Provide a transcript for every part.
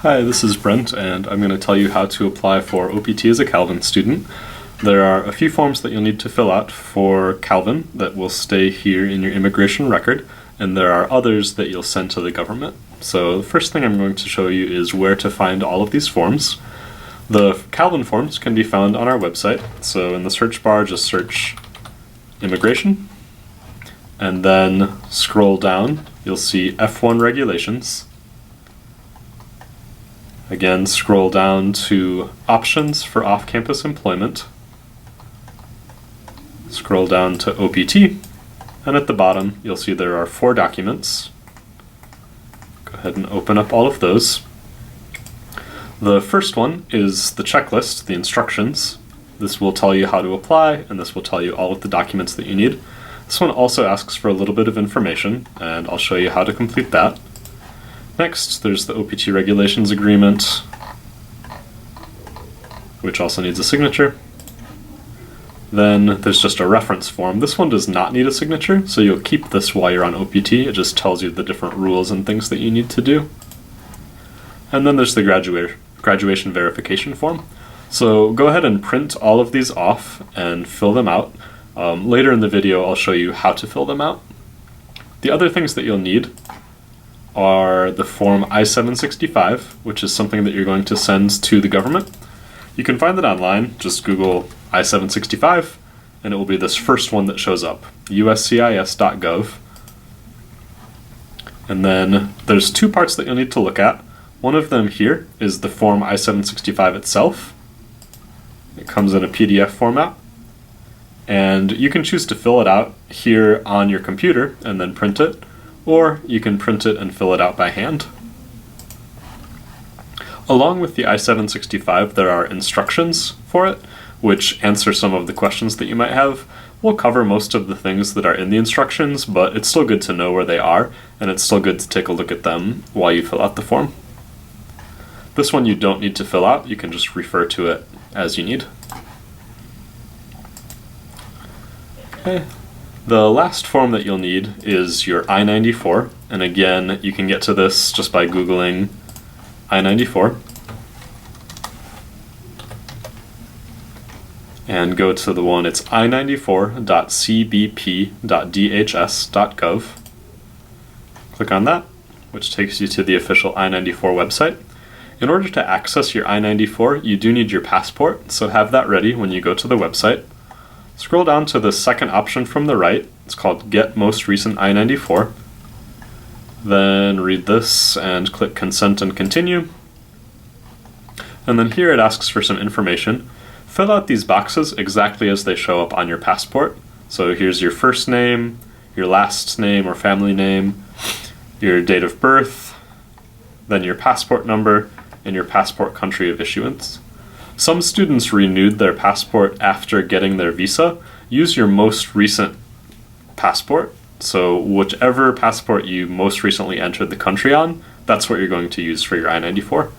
Hi, this is Brent, and I'm going to tell you how to apply for OPT as a Calvin student. There are a few forms that you'll need to fill out for Calvin that will stay here in your immigration record, and there are others that you'll send to the government. So the first thing I'm going to show you is where to find all of these forms. The Calvin forms can be found on our website, so in the search bar just search immigration, and then scroll down, you'll see F1 regulations. Again, scroll down to options for off-campus employment. Scroll down to OPT, and at the bottom you'll see there are 4 documents. Go ahead and open up all of those. The first one is the checklist, the instructions. This will tell you how to apply, and this will tell you all of the documents that you need. This one also asks for a little bit of information, and I'll show you how to complete that. Next, there's the OPT Regulations Agreement, which also needs a signature. Then there's just a reference form. This one does not need a signature, so you'll keep this while you're on OPT. It just tells you the different rules and things that you need to do. And then there's the graduation verification form. So go ahead and print all of these off and fill them out. Later in the video, I'll show you how to fill them out. The other things that you'll need are the form I-765, which is something that you're going to send to the government. You can find it online, just Google I-765, and it will be this first one that shows up, uscis.gov. And then there's 2 parts that you'll need to look at. One of them here is the form I-765 itself. It comes in a PDF format, and you can choose to fill it out here on your computer and then print it, or you can print it and fill it out by hand. Along with the I-765, there are instructions for it, which answer some of the questions that you might have. We'll cover most of the things that are in the instructions, but it's still good to know where they are, and it's still good to take a look at them while you fill out the form. This one you don't need to fill out, you can just refer to it as you need. Okay. The last form that you'll need is your I-94, and again, you can get to this just by Googling I-94. And go to the one, it's i94.cbp.dhs.gov. Click on that, which takes you to the official I-94 website. In order to access your I-94, you do need your passport, so have that ready when you go to the website. Scroll down to the second option from the right. It's called Get Most Recent I-94. Then read this and click Consent and Continue. And then here it asks for some information. Fill out these boxes exactly as they show up on your passport. So here's your first name, your last name or family name, your date of birth, then your passport number, and your passport country of issuance. Some students renewed their passport after getting their visa. Use your most recent passport. So whichever passport you most recently entered the country on, that's what you're going to use for your I-94.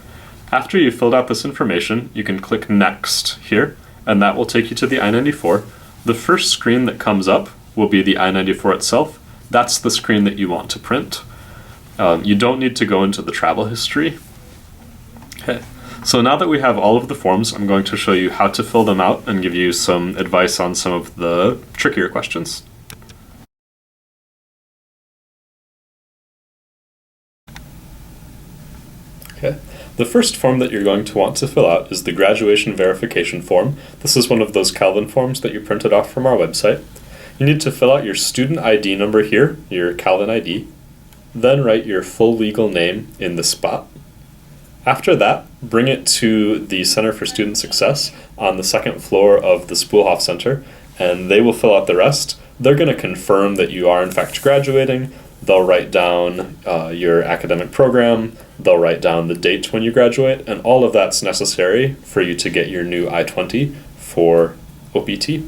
After you've filled out this information, you can click Next here, and that will take you to the I-94. The first screen that comes up will be the I-94 itself. That's the screen that you want to print. You don't need to go into the travel history. Okay. So now that we have all of the forms, I'm going to show you how to fill them out and give you some advice on some of the trickier questions. Okay. The first form that you're going to want to fill out is the graduation verification form. This is one of those Calvin forms that you printed off from our website. You need to fill out your student ID number here, your Calvin ID, then write your full legal name in the spot. After that, bring it to the Center for Student Success on the 2nd floor of the Spoolhoff Center, and they will fill out the rest. They're going to confirm that you are in fact graduating. They'll write down your academic program, they'll write down the date when you graduate, and all of that's necessary for you to get your new I-20 for OPT.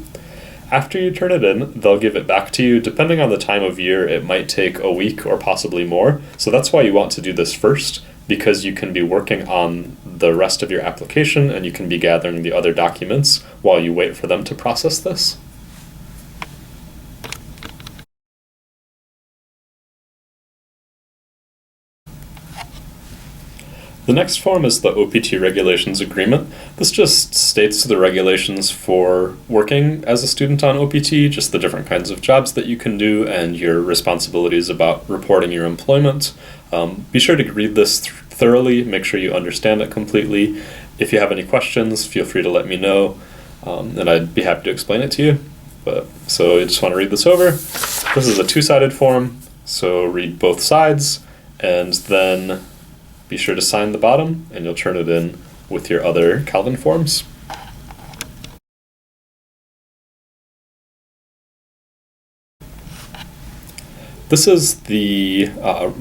After you turn it in, they'll give it back to you. Depending on the time of year, it might take a week or possibly more, so that's why you want to do this first, because you can be working on the rest of your application and you can be gathering the other documents while you wait for them to process this. The next form is the OPT Regulations Agreement. This just states the regulations for working as a student on OPT, just the different kinds of jobs that you can do and your responsibilities about reporting your employment. Be sure to read this thoroughly, make sure you understand it completely. If you have any questions, feel free to let me know, and I'd be happy to explain it to you. So you just want to read this over. This is a two-sided form, so read both sides, and then be sure to sign the bottom, and you'll turn it in with your other Calvin forms. This is the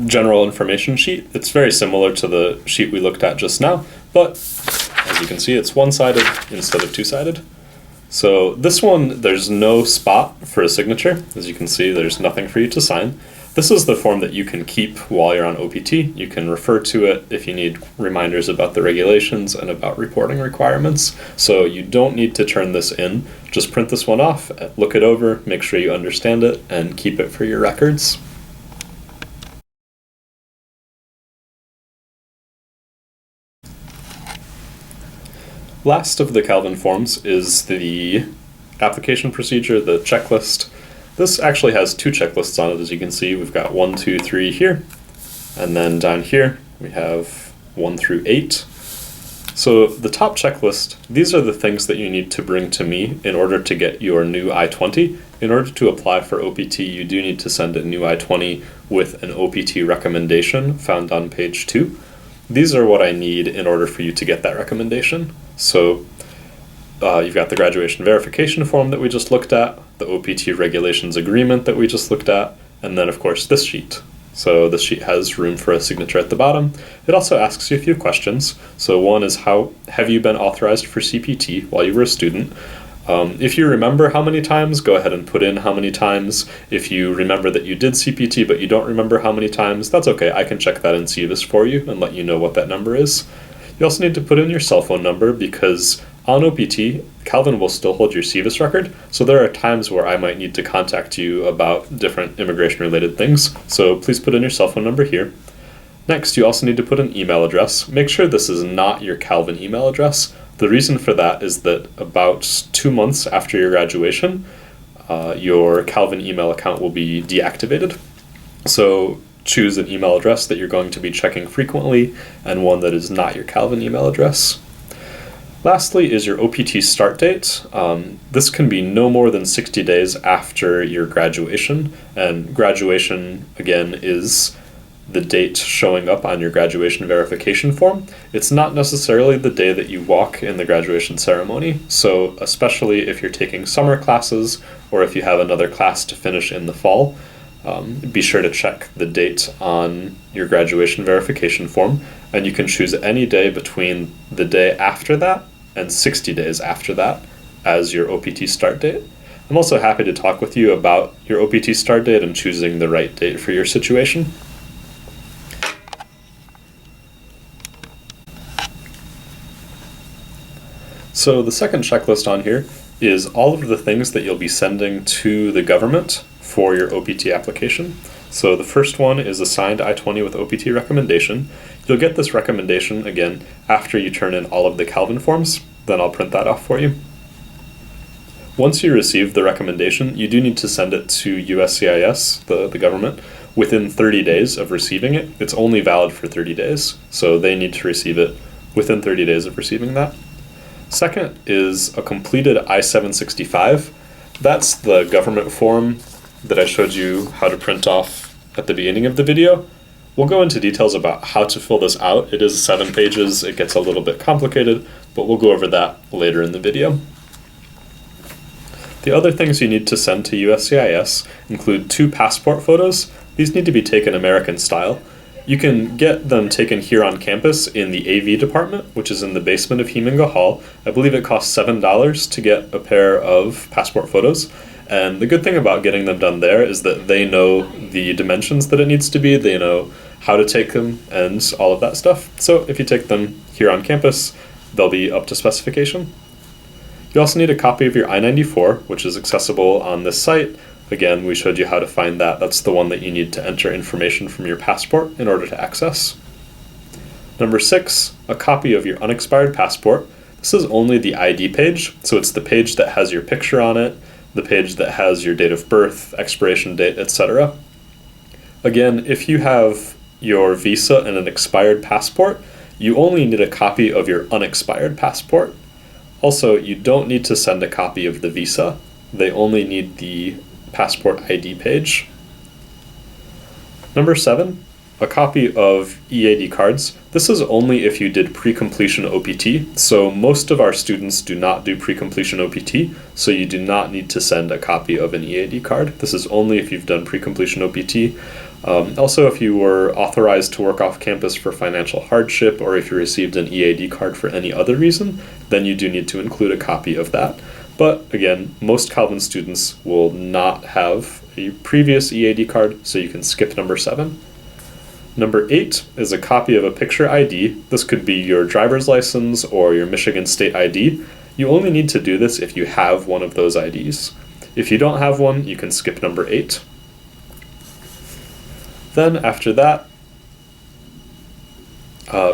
general information sheet. It's very similar to the sheet we looked at just now, but as you can see, it's one-sided instead of two-sided. So this one, there's no spot for a signature. As you can see, there's nothing for you to sign. This is the form that you can keep while you're on OPT. You can refer to it if you need reminders about the regulations and about reporting requirements. So you don't need to turn this in. Just print this one off, look it over, make sure you understand it, and keep it for your records. Last of the Calvin forms is the application procedure, the checklist. This actually has two checklists on it, as you can see. We've got 1, 2, 3 here, and then down here we have 1 through 8. So the top checklist, these are the things that you need to bring to me in order to get your new I-20. In order to apply for OPT, you do need to send a new I-20 with an OPT recommendation found on page 2. These are what I need in order for you to get that recommendation. So you've got the graduation verification form that we just looked at, the OPT regulations agreement that we just looked at, and then of course this sheet. So this sheet has room for a signature at the bottom. It also asks you a few questions. So one is, how have you been authorized for CPT while you were a student? If you remember how many times, go ahead and put in how many times. If you remember that you did CPT but you don't remember how many times, that's okay. I can check that in CVIS for you and let you know what that number is. You also need to put in your cell phone number because on OPT, Calvin will still hold your CVIS record, so there are times where I might need to contact you about different immigration-related things, so please put in your cell phone number here. Next, you also need to put an email address. Make sure this is not your Calvin email address. The reason for that is that about 2 months after your graduation, your Calvin email account will be deactivated. So choose an email address that you're going to be checking frequently and one that is not your Calvin email address. Lastly is your OPT start date. This can be no more than 60 days after your graduation, and graduation, again, is the date showing up on your graduation verification form. It's not necessarily the day that you walk in the graduation ceremony, so especially if you're taking summer classes or if you have another class to finish in the fall, be sure to check the date on your graduation verification form, and you can choose any day between the day after that and 60 days after that as your OPT start date. I'm also happy to talk with you about your OPT start date and choosing the right date for your situation. So the second checklist on here is all of the things that you'll be sending to the government for your OPT application. So the first one is a signed I-20 with OPT recommendation. You'll get this recommendation, again, after you turn in all of the Calvin forms. Then I'll print that off for you. Once you receive the recommendation, you do need to send it to USCIS, the government, within 30 days of receiving it. It's only valid for 30 days, so they need to receive it within 30 days of receiving that. Second is a completed I-765. That's the government form that I showed you how to print off at the beginning of the video. We'll go into details about how to fill this out. It is 7 pages. It gets a little bit complicated, but we'll go over that later in the video. The other things you need to send to USCIS include 2 passport photos. These need to be taken American style. You can get them taken here on campus in the AV department, which is in the basement of Heminga Hall. I believe it costs $7 to get a pair of passport photos. And the good thing about getting them done there is that they know the dimensions that it needs to be, they know how to take them, and all of that stuff. So if you take them here on campus, they'll be up to specification. You also need a copy of your I-94, which is accessible on this site. Again, we showed you how to find that. That's the one that you need to enter information from your passport in order to access. Number 6, a copy of your unexpired passport. This is only the ID page, so it's the page that has your picture on it, the page that has your date of birth, expiration date, etc. Again, if you have your visa and an expired passport, you only need a copy of your unexpired passport. Also, you don't need to send a copy of the visa. They only need the passport ID page. Number 7, a copy of EAD cards. This is only if you did pre-completion OPT. So most of our students do not do pre-completion OPT, so you do not need to send a copy of an EAD card. This is only if you've done pre-completion OPT. Also, if you were authorized to work off campus for financial hardship, or if you received an EAD card for any other reason, then you do need to include a copy of that. But again, most Calvin students will not have a previous EAD card, so you can skip number 7. Number 8 is a copy of a picture ID. This could be your driver's license or your Michigan State ID. You only need to do this if you have one of those IDs. If you don't have one, you can skip number 8. Then after that,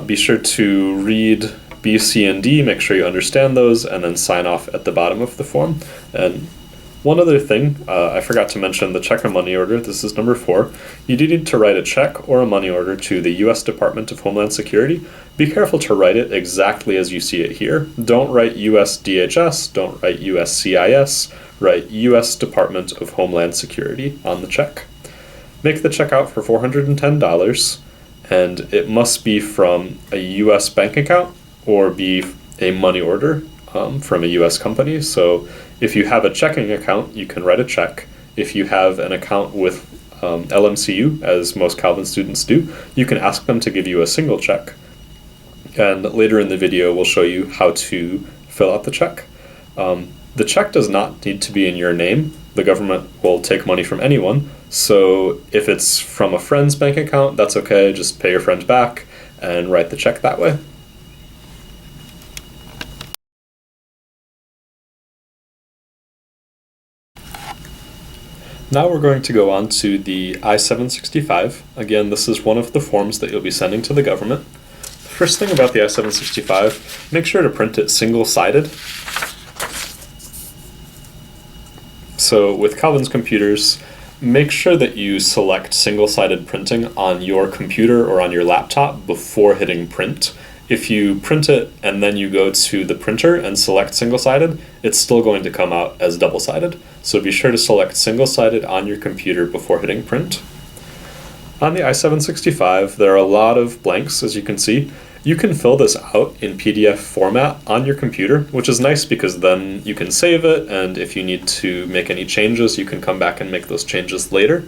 be sure to read B, C, and D, make sure you understand those, and then sign off at the bottom of the form. And one other thing, I forgot to mention the check or money order. This is number 4. You do need to write a check or a money order to the U.S. Department of Homeland Security. Be careful to write it exactly as you see it here. Don't write U.S. DHS, don't write USCIS, write U.S. Department of Homeland Security on the check. Make the check out for $410, and it must be from a U.S. bank account or be a money order from a U.S. company. So if you have a checking account, you can write a check. If you have an account with LMCU, as most Calvin students do, you can ask them to give you a single check. And later in the video, we'll show you how to fill out the check. The check does not need to be in your name. The government will take money from anyone. So if it's from a friend's bank account, that's okay. Just pay your friend back and write the check that way. Now we're going to go on to the I-765. Again, this is one of the forms that you'll be sending to the government. The first thing about the I-765, make sure to print it single-sided. So with Calvin's computers, make sure that you select single-sided printing on your computer or on your laptop before hitting print. If you print it and then you go to the printer and select single-sided, it's still going to come out as double-sided. So be sure to select single-sided on your computer before hitting print. On the I-765, there are a lot of blanks, as you can see. You can fill this out in PDF format on your computer, which is nice because then you can save it, and if you need to make any changes, you can come back and make those changes later.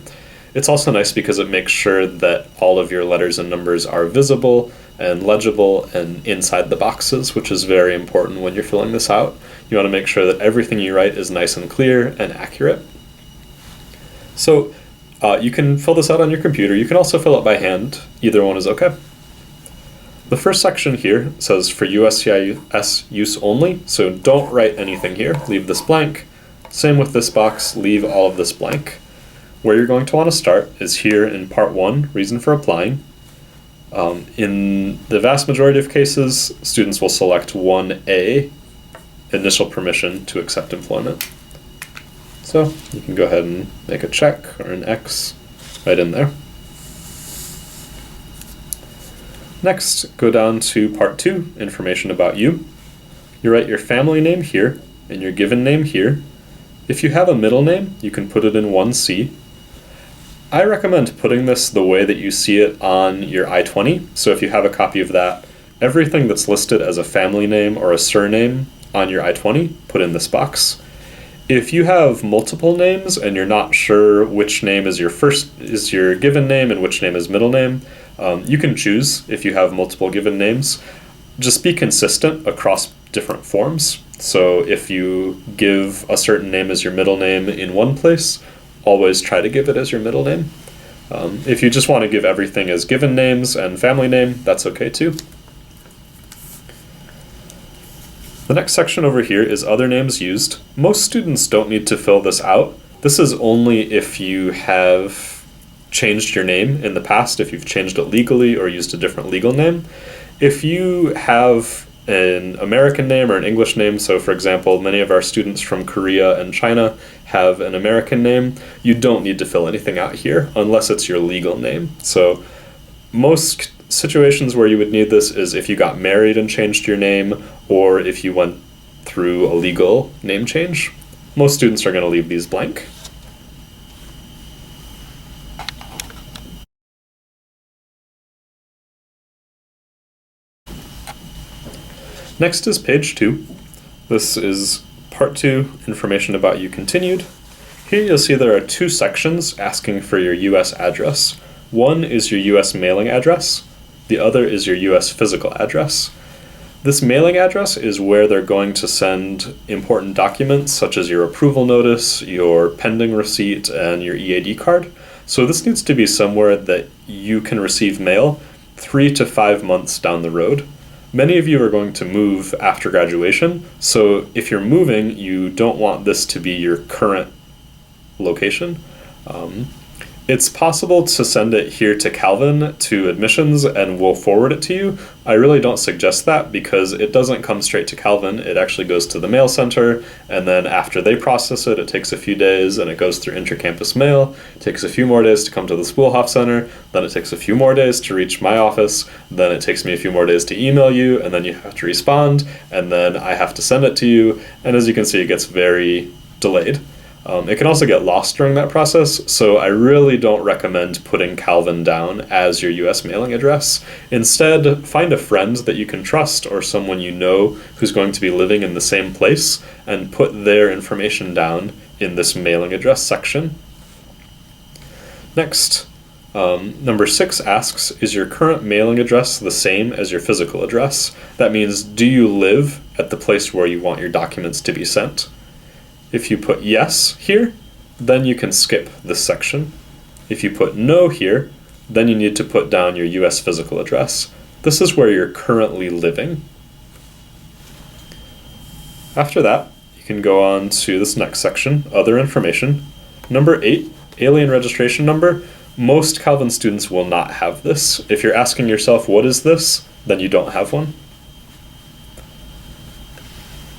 It's also nice because it makes sure that all of your letters and numbers are visible and legible and inside the boxes, which is very important when you're filling this out. You want to make sure that everything you write is nice and clear and accurate. So you can fill this out on your computer. You can also fill it by hand. Either one is okay. The first section here says for USCIS use only, so don't write anything here. Leave this blank. Same with this box, leave all of this blank. Where you're going to want to start is here in part 1, reason for applying. In the vast majority of cases, students will select 1A, initial permission to accept employment. So you can go ahead and make a check or an X right in there. Next, go down to part 2, information about you. You write your family name here and your given name here. If you have a middle name, you can put it in 1C. I recommend putting this the way that you see it on your I-20. So if you have a copy of that, everything that's listed as a family name or a surname on your I-20, put in this box. If you have multiple names and you're not sure which name is your given name and which name is middle name, you can choose if you have multiple given names. Just be consistent across different forms. So if you give a certain name as your middle name in one place, always try to give it as your middle name. If you just want to give everything as given names and family name, that's okay too. The next section over here is other names used. Most students don't need to fill this out. This is only if you have changed your name in the past, if you've changed it legally or used a different legal name. If you have an American name or an English name, so for example, many of our students from Korea and China have an American name, you don't need to fill anything out here unless it's your legal name. So most situations where you would need this is if you got married and changed your name, or if you went through a legal name change. Most students are going to leave these blank. Next is page 2. This is part 2, information about you continued. Here you'll see there are 2 sections asking for your US address. One is your US mailing address, the other is your US physical address. This mailing address is where they're going to send important documents such as your approval notice, your pending receipt, and your EAD card. So this needs to be somewhere that you can receive mail 3 to 5 months down the road. Many of you are going to move after graduation, so if you're moving, you don't want this to be your current location. It's possible to send it here to Calvin to admissions and we'll forward it to you. I really don't suggest that because it doesn't come straight to Calvin. It actually goes to the mail center, and then after they process it, it takes a few days and it goes through intercampus mail. It takes a few more days to come to the Spoolhof Center, then it takes a few more days to reach my office, then it takes me a few more days to email you, and then you have to respond, and then I have to send it to you, and as you can see, it gets very delayed. It can also get lost during that process, so I really don't recommend putting Calvin down as your US mailing address. Instead, find a friend that you can trust or someone you know who's going to be living in the same place and put their information down in this mailing address section. Next, number 6 asks, is your current mailing address the same as your physical address? That means, do you live at the place where you want your documents to be sent? If you put yes here, then you can skip this section. If you put no here, then you need to put down your US physical address. This is where you're currently living. After that, you can go on to this next section, other information. Number 8, alien registration number. Most Calvin students will not have this. If you're asking yourself, what is this? Then you don't have one.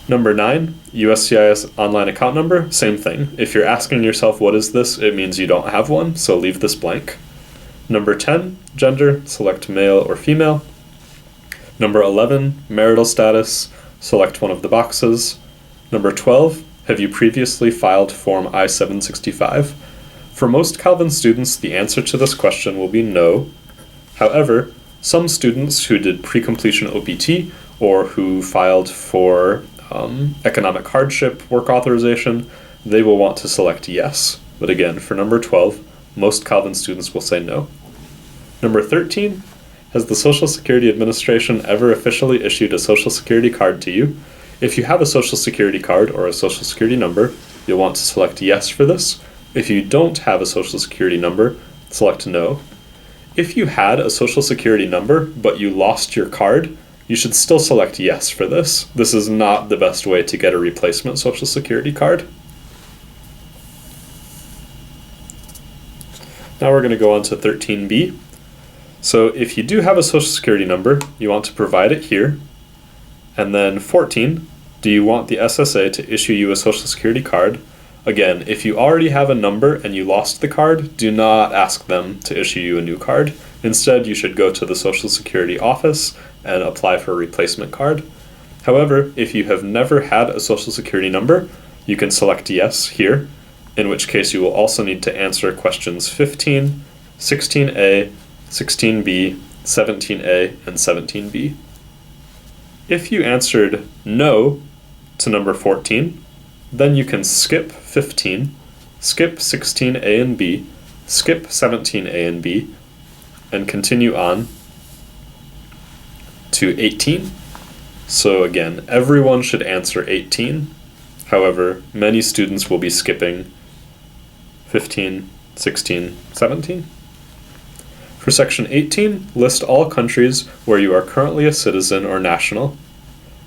Number 9, USCIS online account number, same thing. If you're asking yourself what is this, it means you don't have one, so leave this blank. Number 10, gender, select male or female. Number 11, marital status, select one of the boxes. Number 12, have you previously filed Form I-765? For most Calvin students, the answer to this question will be no. However, some students who did pre-completion OPT or who filed for economic hardship work authorization, they will want to select yes. But again, for number 12, most Calvin students will say no. Number 13, has the Social Security Administration ever officially issued a Social Security card to you? If you have a Social Security card or a Social Security number, you'll want to select yes for this. If you don't have a Social Security number, select no. If you had a Social Security number, but you lost your card, you should still select yes for this. This is not the best way to get a replacement Social Security card. Now we're going to go on to 13B. So if you do have a Social Security number, you want to provide it here. And then 14, do you want the SSA to issue you a Social Security card? Again, if you already have a number and you lost the card, do not ask them to issue you a new card. Instead, you should go to the Social Security office and apply for a replacement card. However, if you have never had a Social Security number, you can select yes here, in which case you will also need to answer questions 15, 16A, 16B, 17A, and 17B. If you answered no to number 14, then you can skip 15, skip 16A and B, skip 17A and B, and continue on to 18. So again, everyone should answer 18. However, many students will be skipping 15, 16, 17. For section 18, list all countries where you are currently a citizen or national.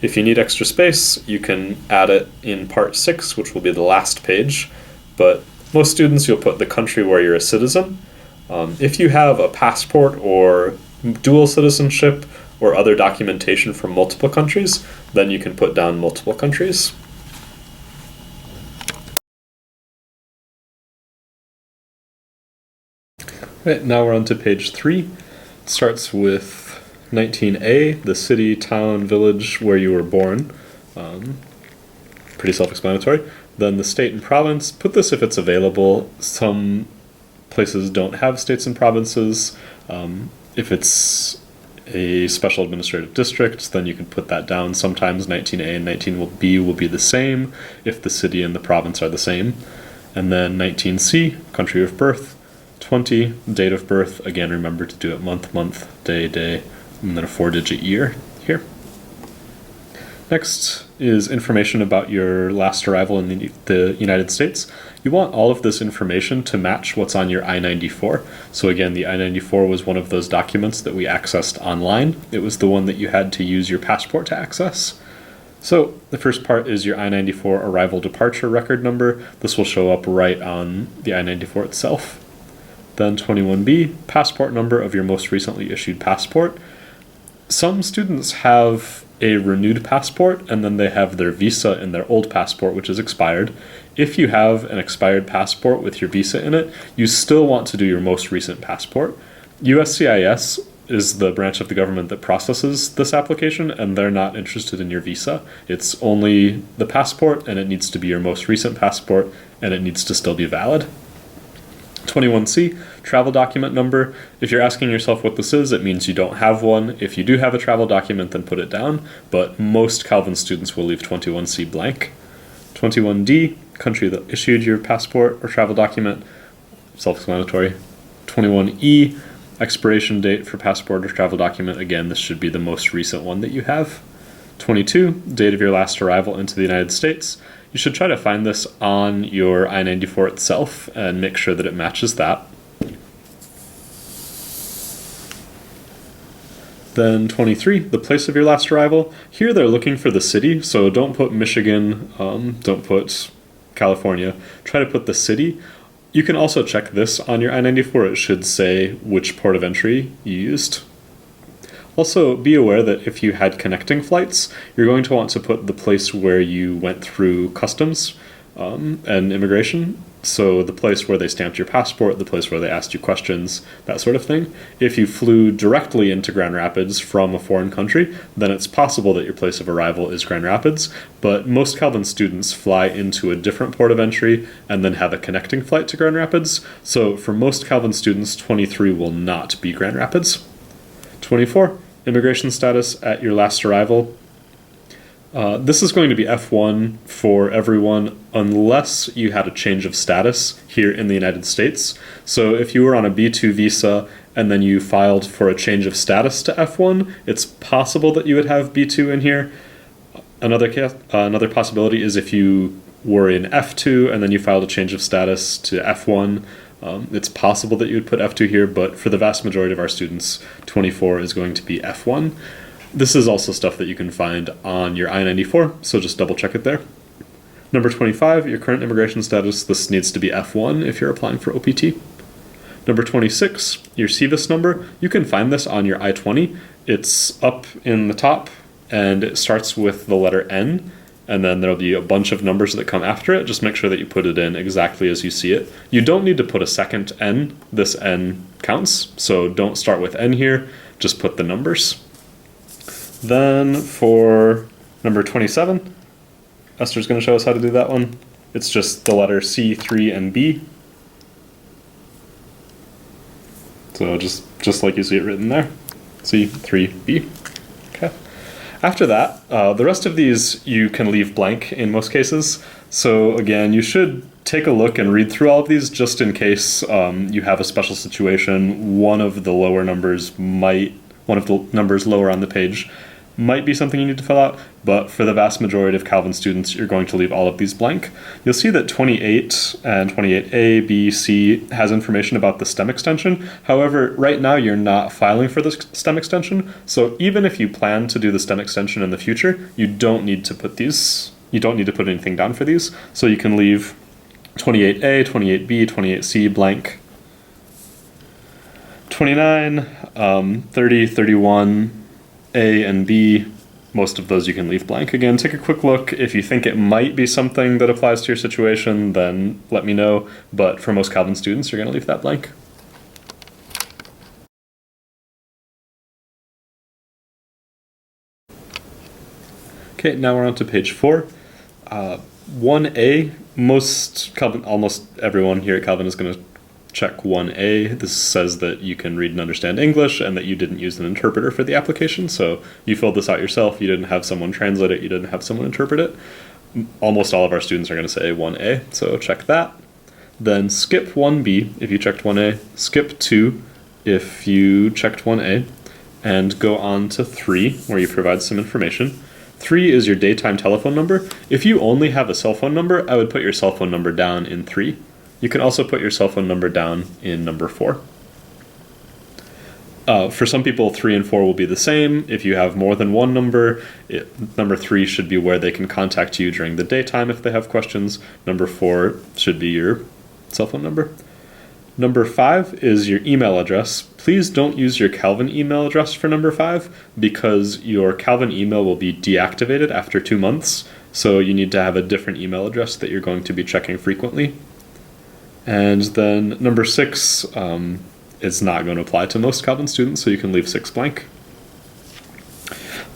If you need extra space, you can add it in part 6, which will be the last page, but most students you'll put the country where you're a citizen. If you have a passport or dual citizenship or other documentation from multiple countries, then you can put down multiple countries. Right, now we're on to page 3. It starts with 19A, the city, town, village where you were born. Pretty self-explanatory. Then the state and province. Put this if it's available. Some places don't have states and provinces. If it's a special administrative district, then you can put that down. Sometimes 19A and 19B will be the same if the city and the province are the same. And then 19C, country of birth. 20, date of birth. Again, remember to do it month, day, and then a 4-digit year here. Next is information about your last arrival in the United States. You want all of this information to match what's on your I-94. So again, the I-94 was one of those documents that we accessed online. It was the one that you had to use your passport to access. So the first part is your I-94 arrival departure record number. This will show up right on the I-94 itself. Then 21B, passport number of your most recently issued passport. Some students have a renewed passport and then they have their visa in their old passport, which is expired. If you have an expired passport with your visa in it, you still want to do your most recent passport. USCIS is the branch of the government that processes this application, and they're not interested in your visa. It's only the passport, and it needs to be your most recent passport, and it needs to still be valid. 21C, travel document number. If you're asking yourself what this is, it means you don't have one. If you do have a travel document, then put it down, but most Calvin students will leave 21C blank. 21D, country that issued your passport or travel document, self-explanatory. 21E, expiration date for passport or travel document. Again, this should be the most recent one that you have. 22, date of your last arrival into the United States. You should try to find this on your I-94 itself and make sure that it matches that. Then 23, the place of your last arrival. Here they're looking for the city, so don't put Michigan, don't put California. Try to put the city. You can also check this on your I-94. It should say which port of entry you used. Also, be aware that if you had connecting flights, you're going to want to put the place where you went through customs and immigration. So the place where they stamped your passport, the place where they asked you questions, that sort of thing. If you flew directly into Grand Rapids from a foreign country, then it's possible that your place of arrival is Grand Rapids, but most Calvin students fly into a different port of entry and then have a connecting flight to Grand Rapids. So for most Calvin students, 23 will not be Grand Rapids. 24, immigration status at your last arrival. This is going to be F1 for everyone unless you had a change of status here in the United States. So if you were on a B2 visa and then you filed for a change of status to F1, it's possible that you would have B2 in here. Another possibility is if you were in F2 and then you filed a change of status to F1, it's possible that you would put F2 here, but for the vast majority of our students, 24 is going to be F1. This is also stuff that you can find on your I-94, so just double check it there. Number 25, your current immigration status. This needs to be F1 if you're applying for OPT. Number 26, your CVIS number. You can find this on your I-20. It's up in the top, and it starts with the letter N, and then there'll be a bunch of numbers that come after it. Just make sure that you put it in exactly as you see it. You don't need to put a second N. This N counts, so don't start with N here. Just put the numbers. Then for number 27, Esther's going to show us how to do that one. It's just the letter C, 3, and B. So just like you see it written there, C, 3, B. Okay. After that, the rest of these you can leave blank in most cases. So again, you should take a look and read through all of these just in case you have a special situation. One of the numbers lower on the page might be something you need to fill out, but for the vast majority of Calvin students, you're going to leave all of these blank. You'll see that 28 and 28A, B, C has information about the STEM extension. However, right now you're not filing for the STEM extension, so even if you plan to do the STEM extension in the future, you don't need to put anything down for these, so you can leave 28A, 28B, 28C blank. 29, 30, 31, A and B, most of those you can leave blank. Again, take a quick look. If you think it might be something that applies to your situation, then let me know. But for most Calvin students, you're going to leave that blank. Okay, now we're on to page 4. 1A, almost everyone here at Calvin is going to check 1A. This says that you can read and understand English and that you didn't use an interpreter for the application. So you filled this out yourself, you didn't have someone translate it, you didn't have someone interpret it. Almost all of our students are going to say 1A, so check that. Then skip 1B if you checked 1A, skip 2 if you checked 1A, and go on to 3 where you provide some information. 3 is your daytime telephone number. If you only have a cell phone number, I would put your cell phone number down in 3. You can also put your cell phone number down in number 4. For some people, 3 and 4 will be the same. If you have more than one number, number 3 should be where they can contact you during the daytime if they have questions. Number 4 should be your cell phone number. Number 5 is your email address. Please don't use your Calvin email address for number 5 because your Calvin email will be deactivated after 2 months. So you need to have a different email address that you're going to be checking frequently. And then number 6 is not going to apply to most Calvin students, so you can leave 6 blank.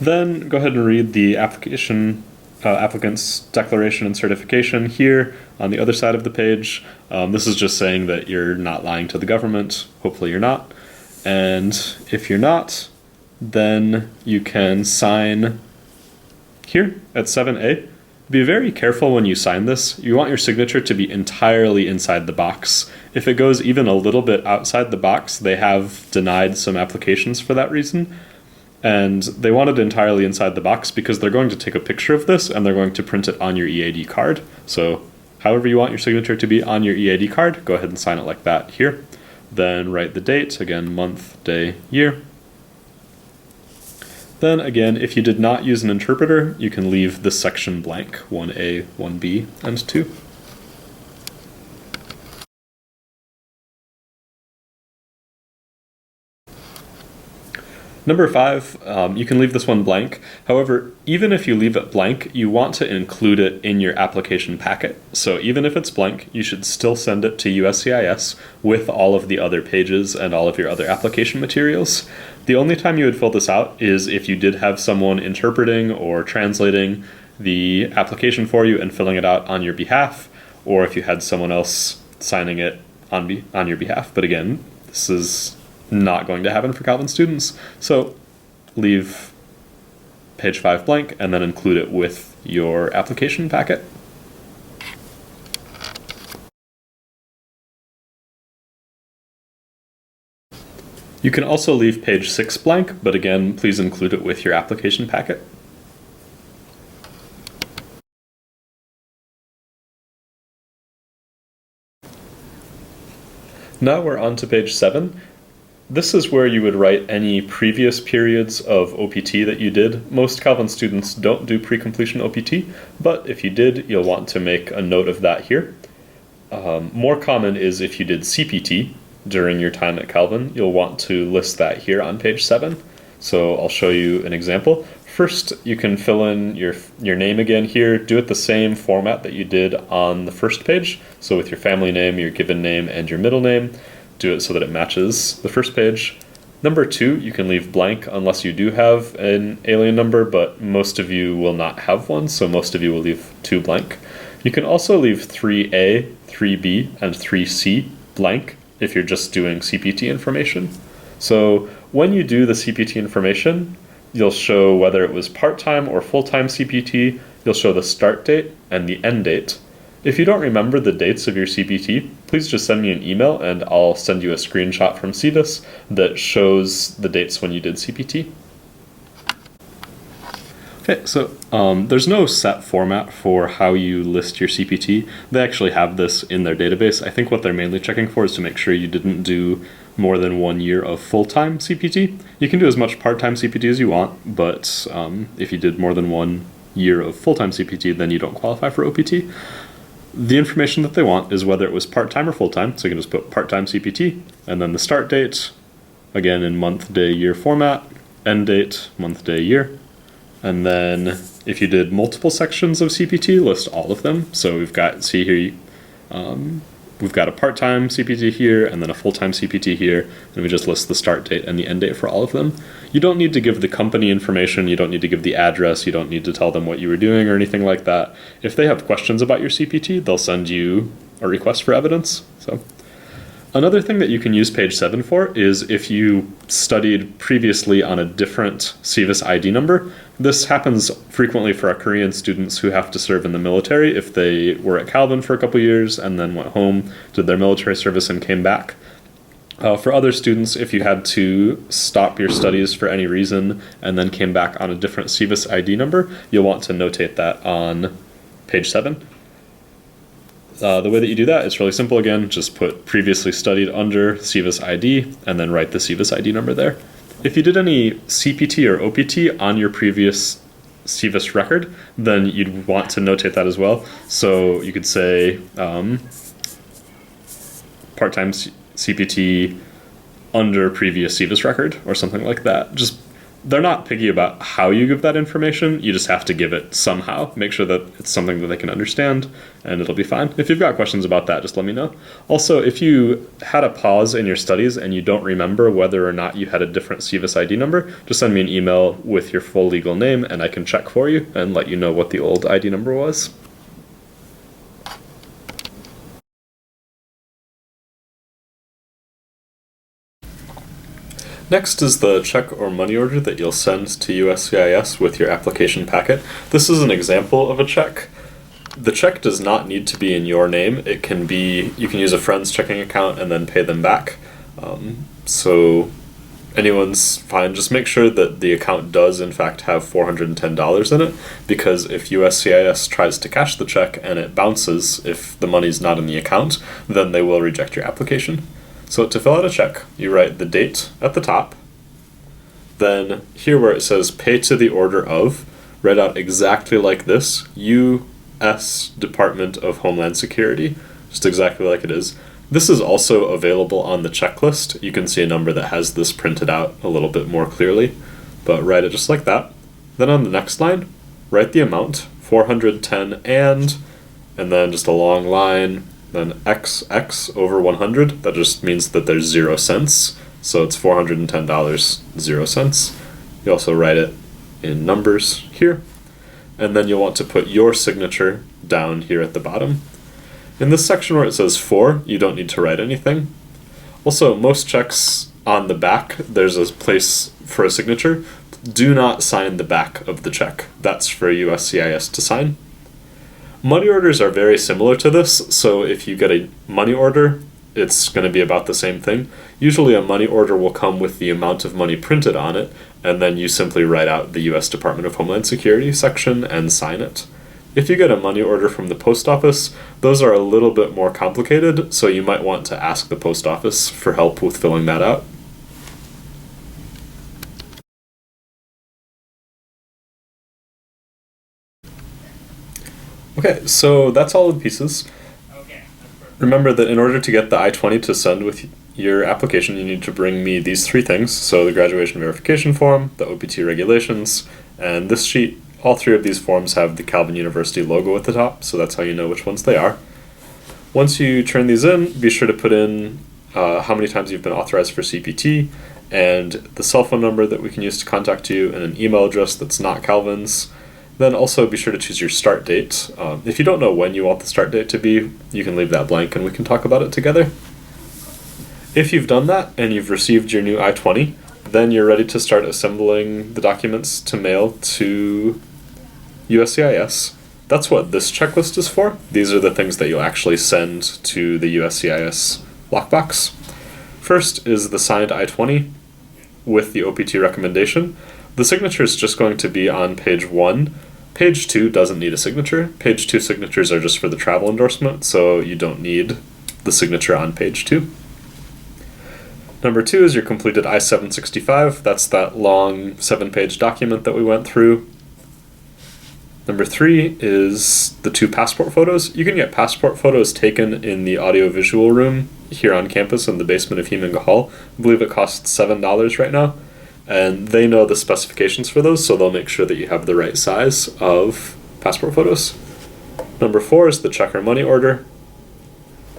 Then go ahead and read the applicant's declaration and certification here on the other side of the page. This is just saying that you're not lying to the government. Hopefully you're not. And if you're not, then you can sign here at 7A. Be very careful when you sign this. You want your signature to be entirely inside the box. If it goes even a little bit outside the box, they have denied some applications for that reason. And they want it entirely inside the box because they're going to take a picture of this and they're going to print it on your EAD card. So however you want your signature to be on your EAD card, go ahead and sign it like that here. Then write the date, again, month, day, year. Then again, if you did not use an interpreter, you can leave this section blank, 1A, 1B, and 2. Number 5, you can leave this one blank. However, even if you leave it blank, you want to include it in your application packet. So even if it's blank, you should still send it to USCIS with all of the other pages and all of your other application materials. The only time you would fill this out is if you did have someone interpreting or translating the application for you and filling it out on your behalf, or if you had someone else signing it on your behalf. But again, this is not going to happen for Calvin students. So leave page 5 blank and then include it with your application packet. You can also leave page 6 blank, but again, please include it with your application packet. Now we're on to page 7. This is where you would write any previous periods of OPT that you did. Most Calvin students don't do pre-completion OPT, but if you did, you'll want to make a note of that here. More common is if you did CPT during your time at Calvin, you'll want to list that here on page 7. So I'll show you an example. First, you can fill in your name again here. Do it the same format that you did on the first page. So with your family name, your given name, and your middle name. Do it so that it matches the first page. Number 2, you can leave blank unless you do have an alien number, but most of you will not have one, so most of you will leave 2 blank. You can also leave 3A, 3B, and 3C blank if you're just doing CPT information. So when you do the CPT information, you'll show whether it was part-time or full-time CPT, you'll show the start date and the end date. If you don't remember the dates of your CPT, please just send me an email and I'll send you a screenshot from CVIS that shows the dates when you did CPT. Okay, so there's no set format for how you list your CPT. They actually have this in their database. I think what they're mainly checking for is to make sure you didn't do more than 1 year of full-time CPT. You can do as much part-time CPT as you want, but if you did more than 1 year of full-time CPT, then you don't qualify for OPT. The information that they want is whether it was part-time or full-time, so you can just put part-time CPT, and then the start date, again in month, day, year format, end date, month, day, year. And then if you did multiple sections of CPT, list all of them. So we've got, see here, we've got a part-time CPT here and then a full-time CPT here, and we just list the start date and the end date for all of them. You don't need to give the company information, you don't need to give the address, you don't need to tell them what you were doing or anything like that. If they have questions about your CPT, they'll send you a request for evidence. So another thing that you can use page 7 for is if you studied previously on a different SEVIS ID number. This happens frequently for our Korean students who have to serve in the military if they were at Calvin for a couple years and then went home, did their military service and came back. For other students, if you had to stop your studies for any reason and then came back on a different SEVIS ID number, you'll want to notate that on page 7. The way that you do that is really simple again, just put previously studied under SEVIS ID and then write the SEVIS ID number there. If you did any CPT or OPT on your previous SEVIS record, then you'd want to notate that as well. So you could say part-time CPT under previous SEVIS record or something like that. Just they're not picky about how you give that information, you just have to give it somehow. Make sure that it's something that they can understand, and it'll be fine. If you've got questions about that, just let me know. Also, if you had a pause in your studies and you don't remember whether or not you had a different SEVIS ID number, just send me an email with your full legal name and I can check for you and let you know what the old ID number was. Next is the check or money order that you'll send to USCIS with your application packet. This is an example of a check. The check does not need to be in your name. It can be, you can use a friend's checking account and then pay them back. So anyone's fine. Just make sure that the account does in fact have $410 in it, because if USCIS tries to cash the check and it bounces if the money's not in the account, then they will reject your application. So to fill out a check, you write the date at the top. Then here where it says pay to the order of, write out exactly like this, U.S. Department of Homeland Security, just exactly like it is. This is also available on the checklist. You can see a number that has this printed out a little bit more clearly, but write it just like that. Then on the next line, write the amount, 410 and then just a long line, then XX over 100, that just means that there's 0 cents. So it's $410, 0 cents. You also write it in numbers here. And then you'll want to put your signature down here at the bottom. In this section where it says for, you don't need to write anything. Also, most checks on the back, there's a place for a signature. Do not sign the back of the check. That's for USCIS to sign. Money orders are very similar to this, so if you get a money order, it's going to be about the same thing. Usually a money order will come with the amount of money printed on it, and then you simply write out the U.S. Department of Homeland Security section and sign it. If you get a money order from the post office, those are a little bit more complicated, so you might want to ask the post office for help with filling that out. Okay, so that's all the pieces. Remember that in order to get the I-20 to send with your application, you need to bring me these 3 things. So the graduation verification form, the OPT regulations, and this sheet. All 3 of these forms have the Calvin University logo at the top, so that's how you know which ones they are. Once you turn these in, be sure to put in how many times you've been authorized for CPT, and the cell phone number that we can use to contact you, and an email address that's not Calvin's. Then also be sure to choose your start date. If you don't know when you want the start date to be, you can leave that blank and we can talk about it together. If you've done that and you've received your new I-20, then you're ready to start assembling the documents to mail to USCIS. That's what this checklist is for. These are the things that you'll actually send to the USCIS lockbox. First is the signed I-20 with the OPT recommendation. The signature is just going to be on page 1. Page 2 doesn't need a signature. Page 2 signatures are just for the travel endorsement, so you don't need the signature on page 2. Number 2 is your completed I-765. That's that long 7-page document that we went through. Number 3 is the 2 passport photos. You can get passport photos taken in the audiovisual room here on campus in the basement of Hueminga Hall. I believe it costs $7 right now. and they know the specifications for those, so they'll make sure that you have the right size of passport photos. Number 4 is the check or money order.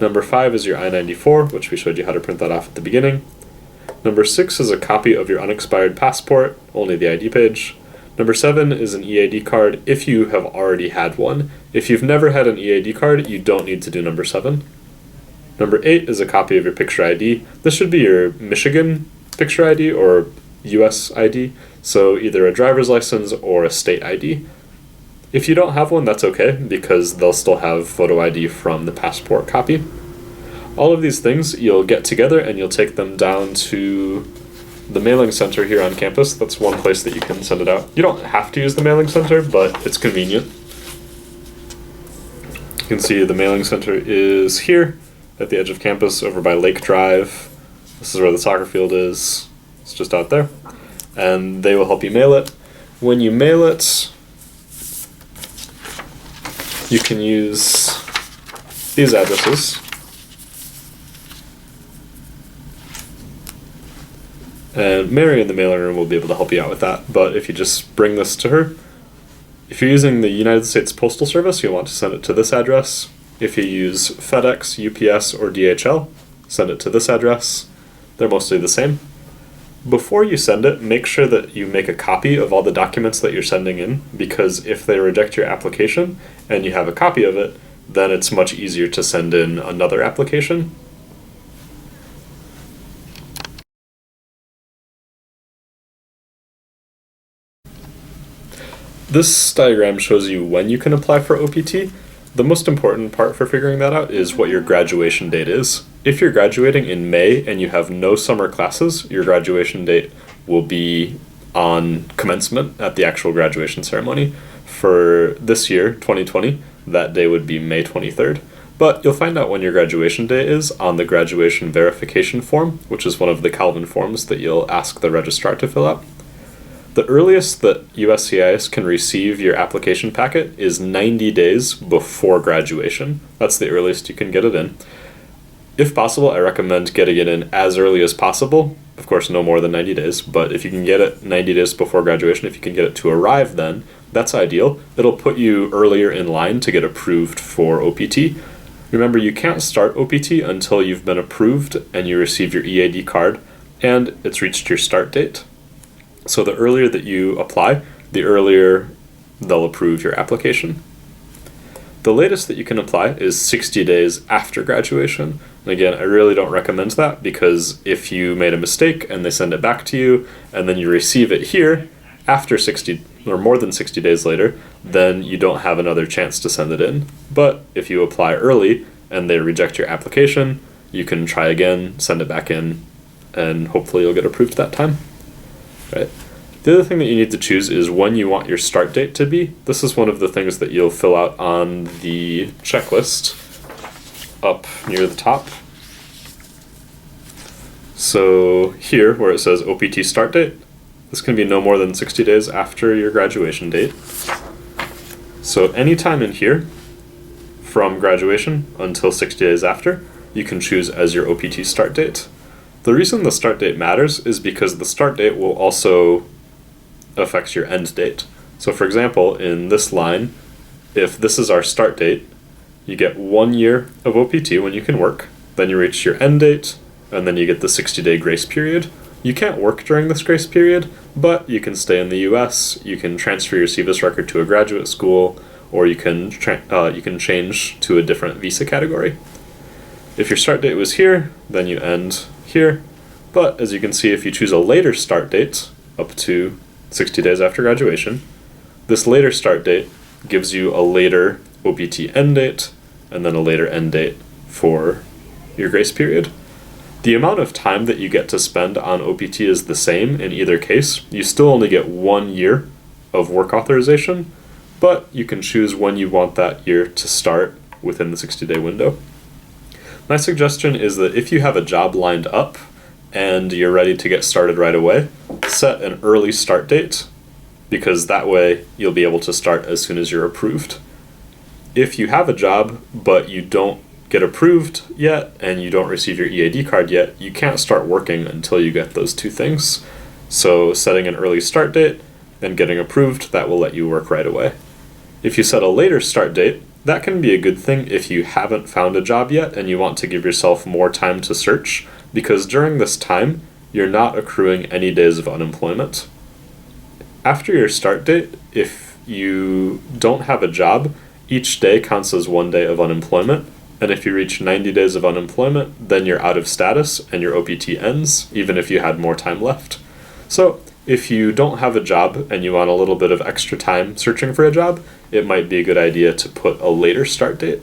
Number 5 is your I-94, which we showed you how to print that off at the beginning. Number 6 is a copy of your unexpired passport, only the ID page. Number 7 is an EAD card if you have already had one. If you've never had an EAD card, you don't need to do number 7. Number 8 is a copy of your picture ID. This should be your Michigan picture ID or US ID, so either a driver's license or a state ID. If you don't have one, that's okay, because they'll still have photo ID from the passport copy. All of these things you'll get together and you'll take them down to the mailing center here on campus. That's one place that you can send it out. You don't have to use the mailing center, but it's convenient. You can see the mailing center is here at the edge of campus over by Lake Drive. This is where the soccer field is. It's just out there. And they will help you mail it. When you mail it, you can use these addresses. And Mary in the mailing room will be able to help you out with that. But if you just bring this to her, if you're using the United States Postal Service, you'll want to send it to this address. If you use FedEx, UPS, or DHL, send it to this address. They're mostly the same. Before you send it, make sure that you make a copy of all the documents that you're sending in, because if they reject your application and you have a copy of it, then it's much easier to send in another application. This diagram shows you when you can apply for OPT. The most important part for figuring that out is what your graduation date is. If you're graduating in May and you have no summer classes, your graduation date will be on commencement at the actual graduation ceremony. For this year, 2020, that day would be May 23rd. But you'll find out when your graduation day is on the graduation verification form, which is one of the Calvin forms that you'll ask the registrar to fill out. The earliest that USCIS can receive your application packet is 90 days before graduation. That's the earliest you can get it in. If possible, I recommend getting it in as early as possible. Of course, no more than 90 days, but if you can get it 90 days before graduation, if you can get it to arrive then, that's ideal. It'll put you earlier in line to get approved for OPT. Remember, you can't start OPT until you've been approved and you receive your EAD card and it's reached your start date. So the earlier that you apply, the earlier they'll approve your application. The latest that you can apply is 60 days after graduation. And again, I really don't recommend that, because if you made a mistake and they send it back to you and then you receive it here after 60 or more than 60 days later, then you don't have another chance to send it in. But if you apply early and they reject your application, you can try again, send it back in, and hopefully you'll get approved that time. Right. The other thing that you need to choose is when you want your start date to be. This is one of the things that you'll fill out on the checklist up near the top. So here, where it says OPT start date, this can be no more than 60 days after your graduation date. So anytime in here, from graduation until 60 days after, you can choose as your OPT start date. The reason the start date matters is because the start date will also affect your end date. So for example, in this line, if this is our start date, you get 1 year of OPT when you can work, then you reach your end date, and then you get the 60-day grace period. You can't work during this grace period, but you can stay in the US, you can transfer your CVIS record to a graduate school, or you can change to a different visa category. If your start date was here, then you end here. But as you can see, if you choose a later start date, up to 60 days after graduation, this later start date gives you a later OPT end date, and then a later end date for your grace period. The amount of time that you get to spend on OPT is the same in either case. You still only get 1 year of work authorization, but you can choose when you want that year to start within the 60-day window. My suggestion is that if you have a job lined up and you're ready to get started right away, set an early start date, because that way you'll be able to start as soon as you're approved. If you have a job but you don't get approved yet and you don't receive your EAD card yet, you can't start working until you get those two things. So setting an early start date and getting approved, that will let you work right away. If you set a later start date, that can be a good thing if you haven't found a job yet and you want to give yourself more time to search, because during this time, you're not accruing any days of unemployment. After your start date, if you don't have a job, each day counts as 1 day of unemployment, and if you reach 90 days of unemployment, then you're out of status and your OPT ends, even if you had more time left. So, if you don't have a job and you want a little bit of extra time searching for a job, it might be a good idea to put a later start date